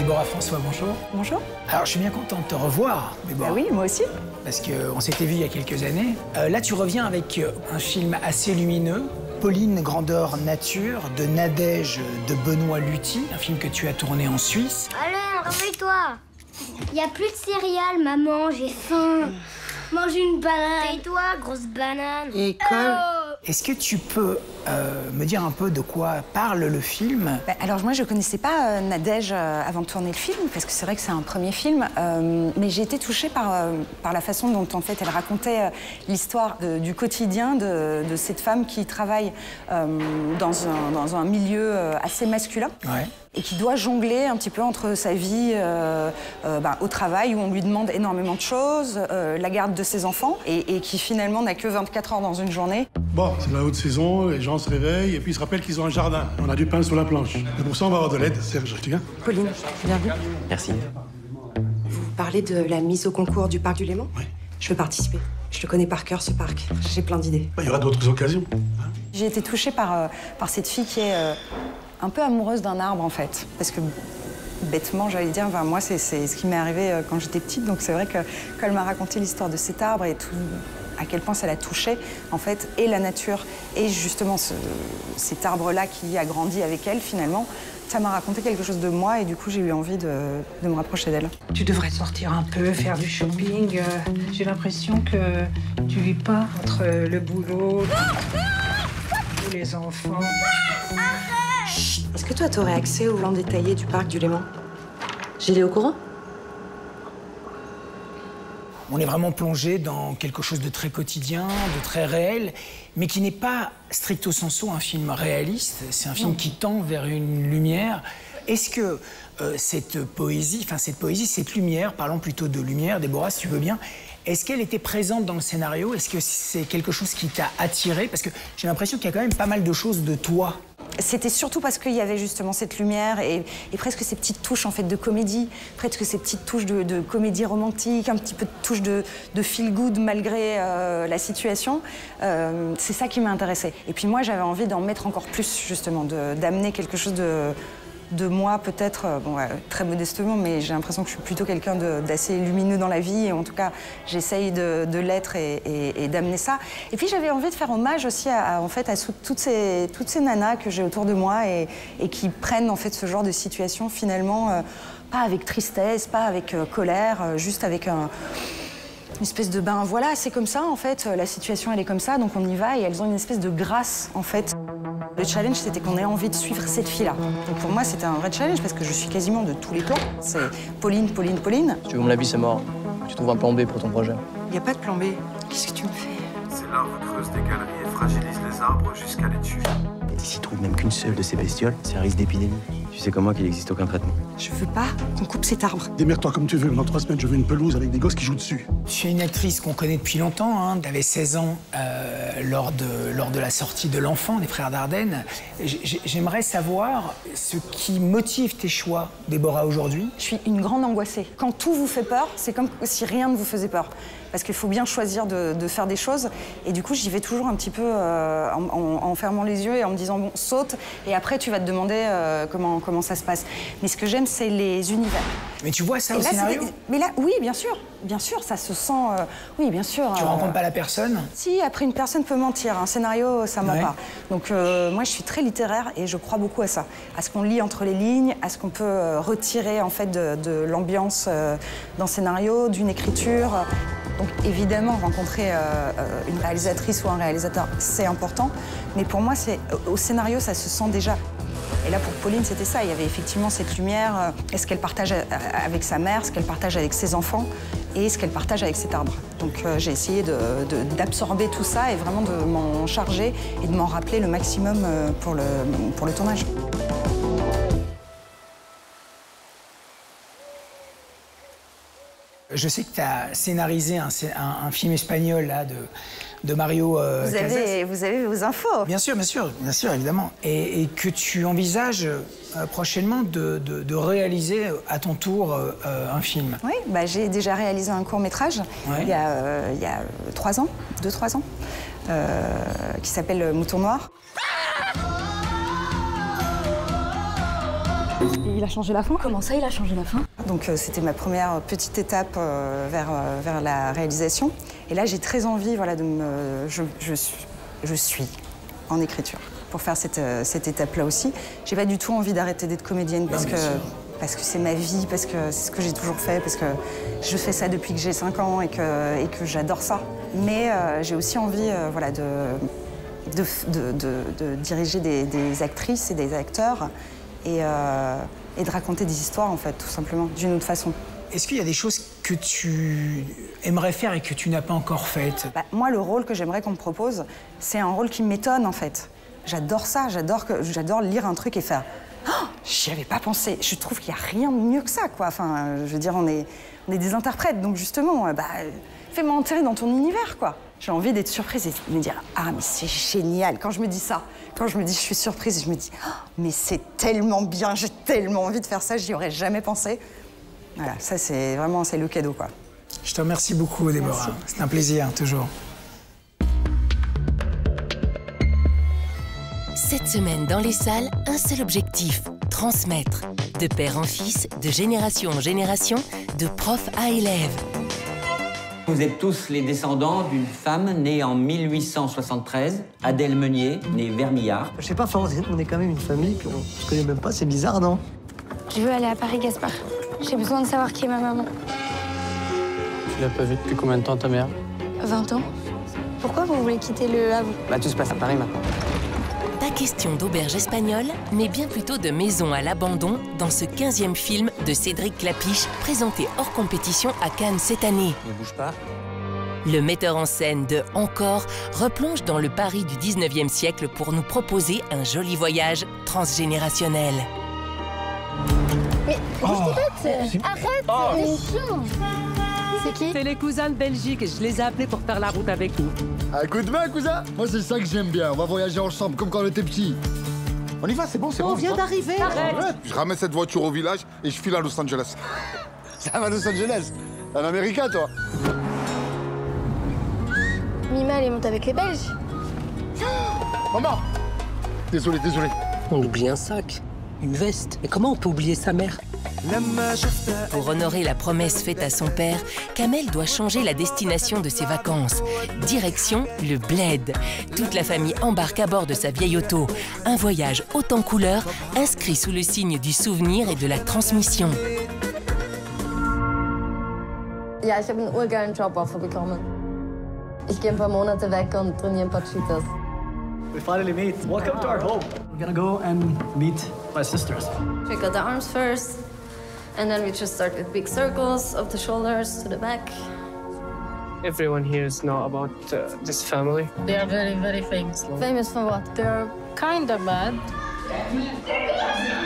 Déborah François, bonjour. Bonjour. Alors, je suis bien content de te revoir, Déborah. Ah oui, moi aussi. Parce qu'on s'était vu il y a quelques années. Là, tu reviens avec un film assez lumineux, Pauline Grandeur Nature, de Nadège de Benoît Luty, un film que tu as tourné en Suisse. Allez, réveille-toi. Il n'y a plus de céréales, maman, j'ai faim. Mange une banane. Tais-toi, grosse banane. École. Est-ce que tu peux me dire un peu de quoi parle le film? Alors moi, je connaissais pas Nadège avant de tourner le film, parce que c'est vrai que c'est un premier film, mais j'ai été touchée par la façon dont en fait elle racontait l'histoire du quotidien de cette femme qui travaille dans un milieu assez masculin. Ouais. Et qui doit jongler un petit peu entre sa vie au travail, où on lui demande énormément de choses, la garde de ses enfants, et qui finalement n'a que 24 heures dans une journée. Bon, c'est la haute saison, les gens se réveillent et puis ils se rappellent qu'ils ont un jardin. On a du pain sur la planche. Et pour ça, on va avoir de l'aide. Serge, tu viens? Pauline, bienvenue. Merci. Vous parlez de la mise au concours du parc du Léman? Oui. Je veux participer. Je le connais par cœur, ce parc. J'ai plein d'idées. Il y aura d'autres occasions. J'ai été touchée par cette fille qui est un peu amoureuse d'un arbre, en fait. Parce que, bêtement, j'allais dire, moi, c'est ce qui m'est arrivé quand j'étais petite. Donc c'est vrai que quand elle m'a raconté l'histoire de cet arbre et tout, à quel point ça la touchait, en fait, et la nature, et justement cet arbre-là qui a grandi avec elle, finalement, ça m'a raconté quelque chose de moi, et du coup, j'ai eu envie de me rapprocher d'elle. Tu devrais sortir un peu, faire du shopping. J'ai l'impression que tu vis pas entre le boulot, les enfants. Est-ce que toi, t'aurais accès au plan détaillé du parc du Léman? J'y est au courant? On est vraiment plongé dans quelque chose de très quotidien, de très réel, mais qui n'est pas stricto sensu un film réaliste. C'est un film qui tend vers une lumière. Est-ce que cette poésie, cette lumière, parlons plutôt de lumière, Déborah, si tu veux bien, est-ce qu'elle était présente dans le scénario? Est-ce que c'est quelque chose qui t'a attiré? Parce que j'ai l'impression qu'il y a quand même pas mal de choses de toi. C'était surtout parce qu'il y avait justement cette lumière et presque ces petites touches en fait de comédie, presque ces petites touches de comédie romantique, un petit peu de touches de feel good malgré la situation. C'est ça qui m'a intéressée. Et puis moi, j'avais envie d'en mettre encore plus justement, d'amener quelque chose de moi peut-être, très modestement, mais j'ai l'impression que je suis plutôt quelqu'un d'assez lumineux dans la vie, et en tout cas j'essaye de l'être et d'amener ça. Et puis j'avais envie de faire hommage aussi à toutes ces nanas que j'ai autour de moi et qui prennent en fait ce genre de situation finalement, pas avec tristesse, pas avec colère, juste avec une espèce de voilà, c'est comme ça en fait, la situation elle est comme ça, donc on y va, et elles ont une espèce de grâce en fait. Le challenge, c'était qu'on ait envie de suivre cette fille-là. Donc pour moi, c'était un vrai challenge parce que je suis quasiment de tous les plans. C'est Pauline, Pauline, Pauline. Si tu veux mon avis, c'est mort. Tu trouves un plan B pour ton projet. Il n'y a pas de plan B. Qu'est-ce que tu me fais? Ces larves creusent des galeries et fragilisent les arbres jusqu'à les tuer. Et s'ils trouvent même qu'une seule de ces bestioles, c'est un risque d'épidémie. Tu sais comme moi qu'il n'existe aucun traitement. Je veux pas qu'on coupe cet arbre. Démerde-toi comme tu veux. Dans 3 semaines, je veux une pelouse avec des gosses qui jouent dessus. Tu es une actrice qu'on connaît depuis longtemps. Hein. Tu avais 16 ans lors de la sortie de L'Enfant des Frères Dardenne. J'aimerais savoir ce qui motive tes choix, Déborah, aujourd'hui. Je suis une grande angoissée. Quand tout vous fait peur, c'est comme si rien ne vous faisait peur. Parce qu'il faut bien choisir de faire des choses. Et du coup, j'y vais toujours un petit peu en fermant les yeux et en me disant, bon, saute. Et après, tu vas te demander comment ça se passe. Mais ce que j'aime, c'est les univers. Mais tu vois ça Et au là, scénario? mais là, oui, bien sûr, ça se sent. Oui, bien sûr. Tu rencontres pas la personne? Si, après, une personne peut mentir. Un scénario, ça ment Ouais. pas. Donc, moi, je suis très littéraire et je crois beaucoup à ça. À ce qu'on lit entre les lignes, à ce qu'on peut retirer, en fait, de l'ambiance d'un scénario, d'une écriture. Donc, évidemment, rencontrer une réalisatrice ou un réalisateur, c'est important. Mais pour moi, au scénario, ça se sent déjà. Et là, pour Pauline, c'était ça. Il y avait effectivement cette lumière. Est-ce qu'elle partage avec sa mère, ce qu'elle partage avec ses enfants et ce qu'elle partage avec cet arbre. Donc j'ai essayé d'absorber tout ça et vraiment de m'en charger et de m'en rappeler le maximum pour le tournage. Je sais que tu as scénarisé un film espagnol là, de Mario Casas. Vous avez vos infos. Bien sûr, évidemment. Et que tu envisages prochainement de réaliser à ton tour un film. Oui, j'ai déjà réalisé un court-métrage il y a 3 ans, 2-3 ans, qui s'appelle Mouton Noir. Il a changé la fin? Comment ça, il a changé la fin? Donc c'était ma première petite étape vers la réalisation. Et là, j'ai très envie, voilà, je suis en écriture pour faire cette étape-là aussi. J'ai pas du tout envie d'arrêter d'être comédienne parce que c'est ma vie, parce que c'est ce que j'ai toujours fait, parce que je fais ça depuis que j'ai 5 ans et que j'adore ça. Mais j'ai aussi envie, voilà, de diriger des actrices et des acteurs et de raconter des histoires, en fait, tout simplement, d'une autre façon. Est-ce qu'il y a des choses que tu aimerais faire et que tu n'as pas encore faites? Moi, le rôle que j'aimerais qu'on me propose, c'est un rôle qui m'étonne, en fait. J'adore ça, j'adore lire un truc et faire « Oh, j'y avais pas pensé ». Je trouve qu'il n'y a rien de mieux que ça, quoi. Enfin, je veux dire, on est des interprètes, donc justement, fais-moi entrer dans ton univers, quoi. J'ai envie d'être surprise et de me dire « Ah, mais c'est génial ». Quand je me dis ça, quand je me dis je suis surprise, je me dis oh, « Mais c'est tellement bien, j'ai tellement envie de faire ça, j'y aurais jamais pensé ». Voilà, ça c'est vraiment le cadeau, quoi. Je te remercie beaucoup, Déborah. C'est un plaisir, toujours. Cette semaine, dans les salles, un seul objectif, transmettre. De père en fils, de génération en génération, de prof à élève. Vous êtes tous les descendants d'une femme née en 1873, Adèle Meunier, née Vermillard. Je sais pas, on est quand même une famille, puis on se connaît même pas, c'est bizarre, non? Je veux aller à Paris, Gaspard. J'ai besoin de savoir qui est ma maman. Tu l'as pas vue depuis combien de temps, ta mère? 20 ans. Pourquoi vous voulez quitter le Havre? Tout se passe à Paris maintenant. Pas question d'auberge espagnole, mais bien plutôt de maison à l'abandon dans ce 15e film de Cédric Clapiche, présenté hors compétition à Cannes cette année. Ne bouge pas. Le metteur en scène de Encore replonge dans le Paris du 19e siècle pour nous proposer un joli voyage transgénérationnel. Mais qu'est-ce que arrête, c'est chiant. C'est qui? C'est les cousins de Belgique. Je les ai appelés pour faire la route avec nous. Un coup de main, cousin? Moi, c'est ça que j'aime bien. On va voyager ensemble, comme quand on était petits. On y va, c'est bon, c'est bon. On vient d'arriver. Arrête. Je ramène cette voiture au village et je file à Los Angeles. Ça va à Los Angeles? Un Américain, toi? Mima, elle est montée avec les Belges. Maman! Désolé. On oublie un sac, une veste. Et comment on peut oublier sa mère? Pour honorer la promesse faite à son père, Kamel doit changer la destination de ses vacances. Direction le Bled. Toute la famille embarque à bord de sa vieille auto. Un voyage haut en couleurs, inscrit sous le signe du souvenir et de la transmission. Ja, ich habe einen urgeilen Job aufbekommen. Ich gehe ein paar Monate weg und trainiere ein paar Cheetahs. We finally meet. Welcome to our home. We're gonna go and meet my sisters. We got the arms first, and then we just start with big circles of the shoulders to the back. Everyone here knows about this family. They are very, very famous. Famous for what? They're kind of bad.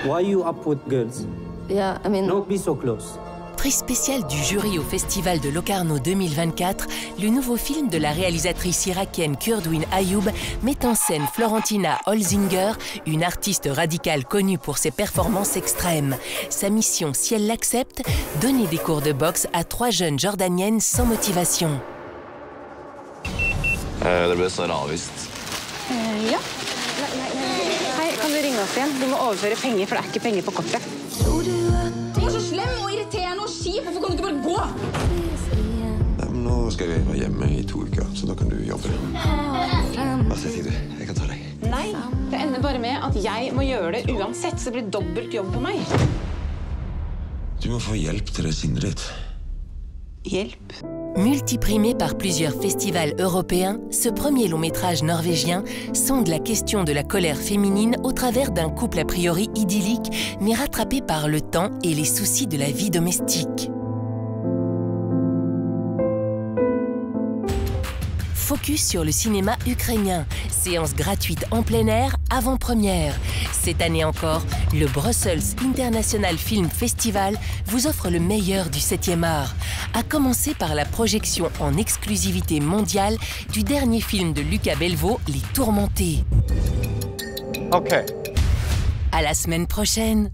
Why are you up with girls? Yeah, I mean... Don't be so close. Prix spécial du jury au Festival de Locarno 2024, le nouveau film de la réalisatrice irakienne Kurdwin Ayoub met en scène Florentina Holzinger, une artiste radicale connue pour ses performances extrêmes. Sa mission, si elle l'accepte, donner des cours de boxe à 3 jeunes jordaniennes sans motivation. Det ble så avvist. Ja. Hei, kan du ringe oss igjen? Du må overføre penger, for det er ikke penger på kortet. Du er så slem og irriterende og kjip. Hvorfor kan du ikke bare gå? Nei, men nå skal jeg være hjemme i 2 uker, så da kan du jobbe. Hva sier du? Jeg kan ta deg. Nei, det ender bare med at jeg må gjøre det uansett, så det blir dobbelt jobb på meg. Du må få hjelp til det sinnet ditt. Hjelp? Multiprimé par plusieurs festivals européens, ce premier long-métrage norvégien sonde la question de la colère féminine au travers d'un couple a priori idyllique, mais rattrapé par le temps et les soucis de la vie domestique. Focus sur le cinéma ukrainien. Séance gratuite en plein air, avant-première. Cette année encore, le Brussels International Film Festival vous offre le meilleur du 7e art. À commencer par la projection en exclusivité mondiale du dernier film de Lucas Belvaux, Les Tourmentés. OK. À la semaine prochaine.